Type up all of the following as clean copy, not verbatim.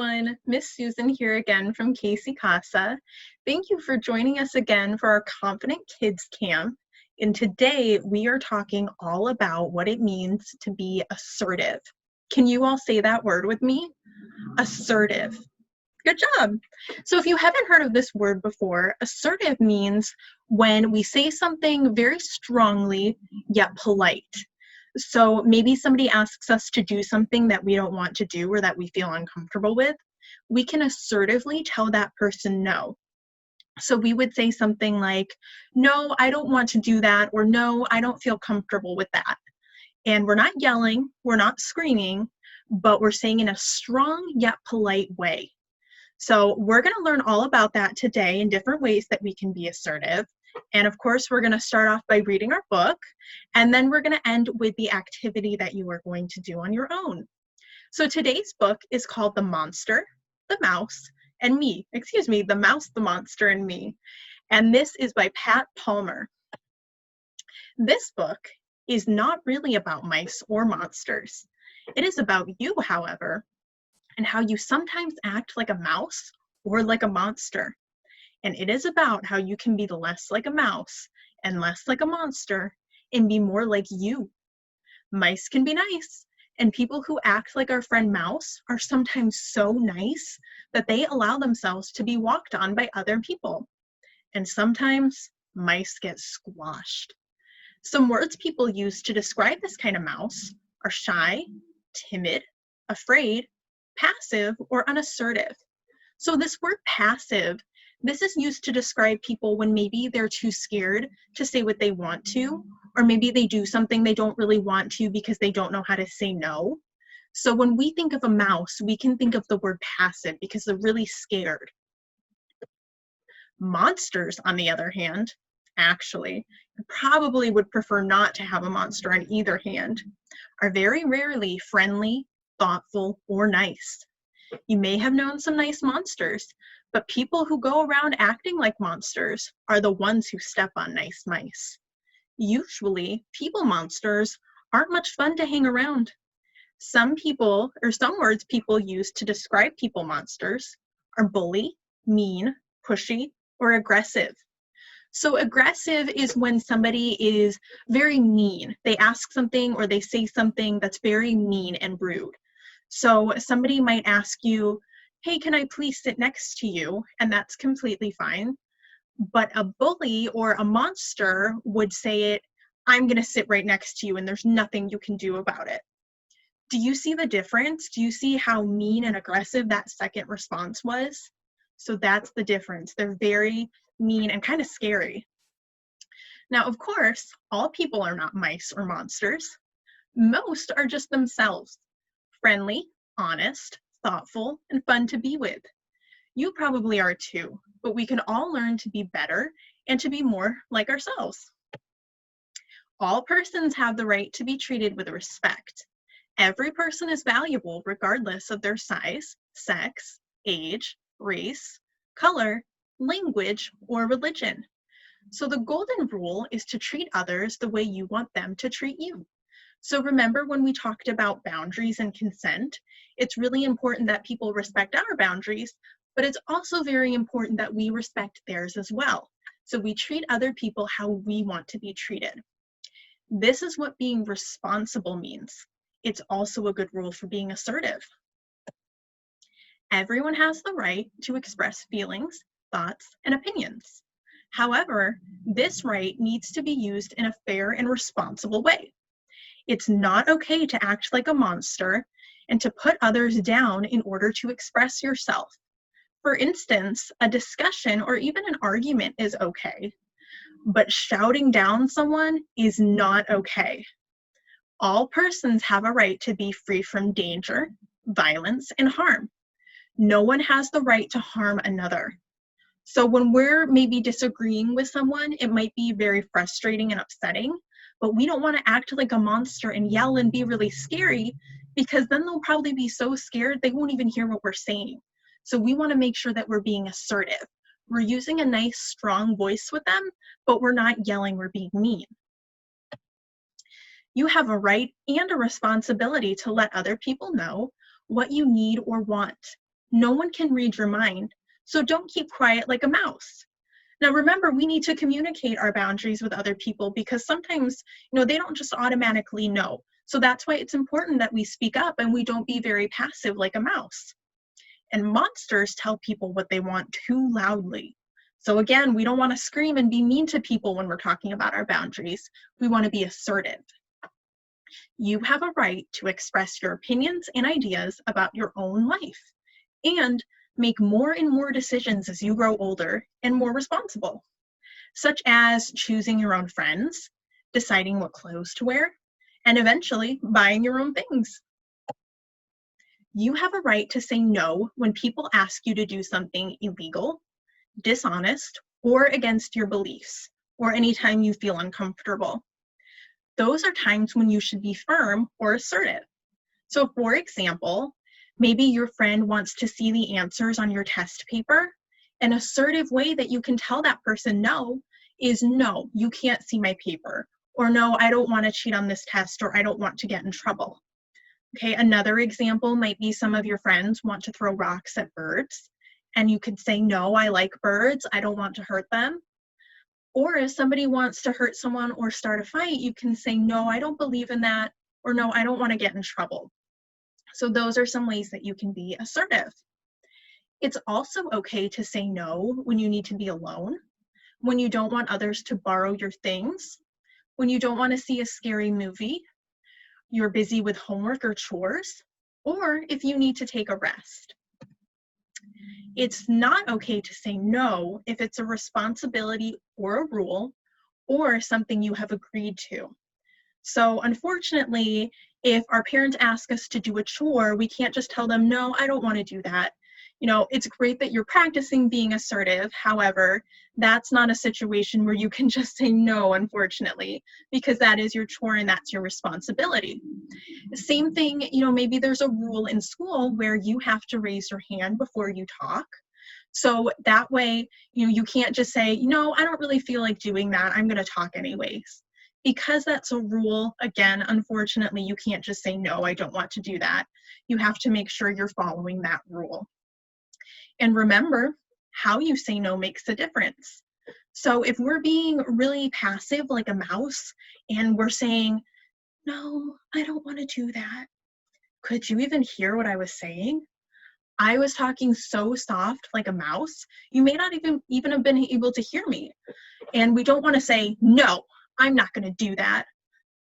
everyone, Miss Susan here again from KC-CASA. Thank you for joining us again for our Confident Kids Camp. And today we are talking all about what it means to be assertive. Can you all say that word with me? Assertive. Good job. So if you haven't heard of this word before, assertive means when we say something very strongly yet polite. So maybe somebody asks us to do something that we don't want to do or that we feel uncomfortable with. We can assertively tell that person no. So we would say something like, no, I don't want to do that, or no, I don't feel comfortable with that. And we're not yelling, we're not screaming, but we're saying in a strong yet polite way. So we're going to learn all about that today in different ways that we can be assertive. And of course, we're going to start off by reading our book, and then we're going to end with the activity that you are going to do on your own. So today's book is called The Monster, the Mouse, and Me. The Mouse, the Monster, and Me. And this is by Pat Palmer. This book is not really about mice or monsters. It is about you, however, and how you sometimes act like a mouse or like a monster. And it is about how you can be less like a mouse and less like a monster and be more like you. Mice can be nice, and people who act like our friend Mouse are sometimes so nice that they allow themselves to be walked on by other people. And sometimes mice get squashed. Some words people use to describe this kind of mouse are shy, timid, afraid, passive, or unassertive. So this word passive, this is used to describe people when maybe they're too scared to say what they want to, or maybe they do something they don't really want to because they don't know how to say no. So when we think of a mouse, we can think of the word passive because they're really scared. Monsters, on the other hand, actually, probably would prefer not to have a monster on either hand, are very rarely friendly, thoughtful, or nice. You may have known some nice monsters, but people who go around acting like monsters are the ones who step on nice mice. Usually, people monsters aren't much fun to hang around. Some words people use to describe people monsters are bully, mean, pushy, or aggressive. So aggressive is when somebody is very mean. They ask something or they say something that's very mean and rude. So somebody might ask you, hey, can I please sit next to you? And that's completely fine. But a bully or a monster would say it, I'm going to sit right next to you and there's nothing you can do about it. Do you see the difference? Do you see how mean and aggressive that second response was? So that's the difference. They're very mean and kind of scary. Now, of course, all people are not mice or monsters. Most are just themselves. Friendly, honest, thoughtful, and fun to be with. You probably are too, but we can all learn to be better and to be more like ourselves. All persons have the right to be treated with respect. Every person is valuable regardless of their size, sex, age, race, color, language, or religion. So the golden rule is to treat others the way you want them to treat you. So remember when we talked about boundaries and consent, it's really important that people respect our boundaries, but it's also very important that we respect theirs as well. So we treat other people how we want to be treated. This is what being responsible means. It's also a good rule for being assertive. Everyone has the right to express feelings, thoughts, and opinions. However, this right needs to be used in a fair and responsible way. It's not okay to act like a monster and to put others down in order to express yourself. For instance, a discussion or even an argument is okay, but shouting down someone is not okay. All persons have a right to be free from danger, violence, and harm. No one has the right to harm another. So when we're maybe disagreeing with someone, it might be very frustrating and upsetting, but we don't want to act like a monster and yell and be really scary, because then they'll probably be so scared they won't even hear what we're saying. So we want to make sure that we're being assertive. We're using a nice, strong voice with them, but we're not yelling, we're being mean. You have a right and a responsibility to let other people know what you need or want. No one can read your mind, so don't keep quiet like a mouse. Now remember, we need to communicate our boundaries with other people because sometimes, they don't just automatically know. So that's why it's important that we speak up and we don't be very passive like a mouse. And monsters tell people what they want too loudly. So again, we don't want to scream and be mean to people when we're talking about our boundaries. We want to be assertive. You have a right to express your opinions and ideas about your own life and make more and more decisions as you grow older and more responsible, such as choosing your own friends, deciding what clothes to wear, and eventually buying your own things. You have a right to say no when people ask you to do something illegal, dishonest, or against your beliefs, or anytime you feel uncomfortable. Those are times when you should be firm or assertive. So for example, maybe your friend wants to see the answers on your test paper. An assertive way that you can tell that person no is no, you can't see my paper, or no, I don't want to cheat on this test, or I don't want to get in trouble. Okay, another example might be some of your friends want to throw rocks at birds, and you could say, no, I like birds, I don't want to hurt them. Or if somebody wants to hurt someone or start a fight, you can say, no, I don't believe in that, or no, I don't want to get in trouble. So those are some ways that you can be assertive. It's also okay to say no when you need to be alone, when you don't want others to borrow your things, when you don't want to see a scary movie, you're busy with homework or chores, or if you need to take a rest. It's not okay to say no if it's a responsibility or a rule or something you have agreed to. So unfortunately, if our parents ask us to do a chore, we can't just tell them, no, I don't want to do that. It's great that you're practicing being assertive. However, that's not a situation where you can just say no, unfortunately, because that is your chore and that's your responsibility. Same thing, maybe there's a rule in school where you have to raise your hand before you talk. So that way, you can't just say, I don't really feel like doing that. I'm going to talk anyways. Because that's a rule, again, unfortunately, you can't just say, no, I don't want to do that. You have to make sure you're following that rule. And remember, how you say no makes a difference. So if we're being really passive like a mouse and we're saying, no, I don't want to do that. Could you even hear what I was saying? I was talking so soft like a mouse, you may not even have been able to hear me. And we don't want to say, no, I'm not going to do that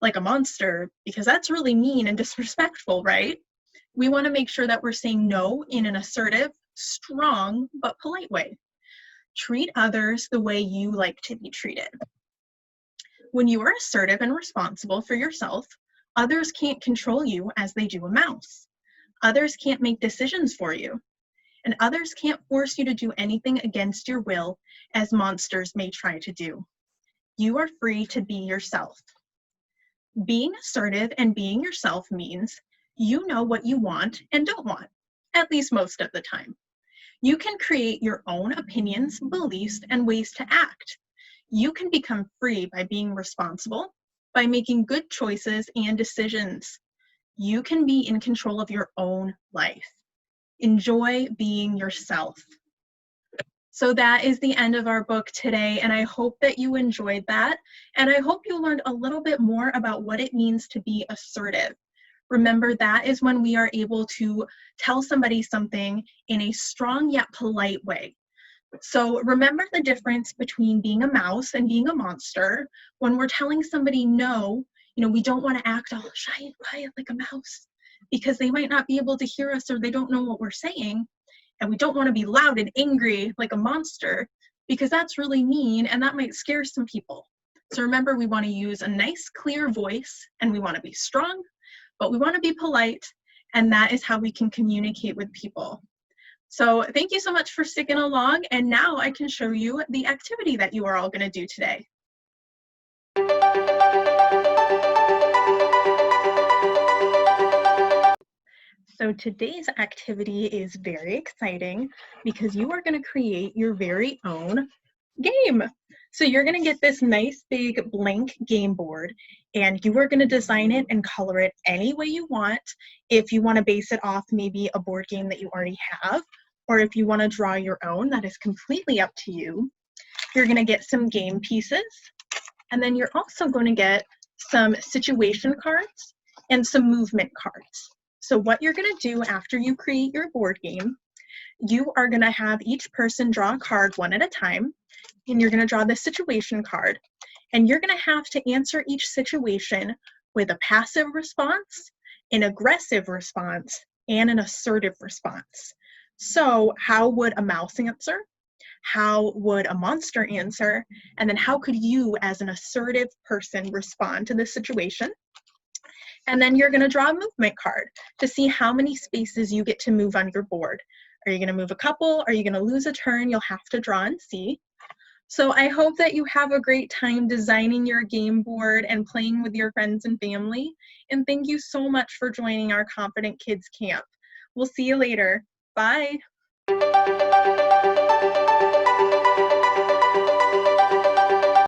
like a monster, because that's really mean and disrespectful, right? We want to make sure that we're saying no in an assertive, strong, but polite way. Treat others the way you like to be treated. When you are assertive and responsible for yourself, others can't control you as they do a mouse. Others can't make decisions for you. And others can't force you to do anything against your will, as monsters may try to do. You are free to be yourself. Being assertive and being yourself means you know what you want and don't want, at least most of the time. You can create your own opinions, beliefs, and ways to act. You can become free by being responsible, by making good choices and decisions. You can be in control of your own life. Enjoy being yourself. So that is the end of our book today, and I hope that you enjoyed that, and I hope you learned a little bit more about what it means to be assertive. Remember, that is when we are able to tell somebody something in a strong yet polite way. So remember the difference between being a mouse and being a monster. When we're telling somebody no, we don't want to act all shy and quiet like a mouse because they might not be able to hear us or they don't know what we're saying. And we don't want to be loud and angry like a monster because that's really mean and that might scare some people. So remember, we want to use a nice, clear voice and we want to be strong, but we want to be polite, and that is how we can communicate with people. So thank you so much for sticking along, and now I can show you the activity that you are all going to do today. So today's activity is very exciting because you are going to create your very own game. So you're going to get this nice big blank game board, and you are going to design it and color it any way you want. If you want to base it off maybe a board game that you already have, or if you want to draw your own, that is completely up to you. You're going to get some game pieces, and then you're also going to get some situation cards and some movement cards. So what you're going to do after you create your board game, you are going to have each person draw a card one at a time, and you're going to draw the situation card, and you're going to have to answer each situation with a passive response, an aggressive response, and an assertive response. So how would a mouse answer? How would a monster answer? And then how could you as an assertive person respond to this situation? And then you're going to draw a movement card to see how many spaces you get to move on your board. Are you going to move a couple? Are you going to lose a turn? You'll have to draw and see. So I hope that you have a great time designing your game board and playing with your friends and family. And thank you so much for joining our Confident Kids Camp. We'll see you later. Bye.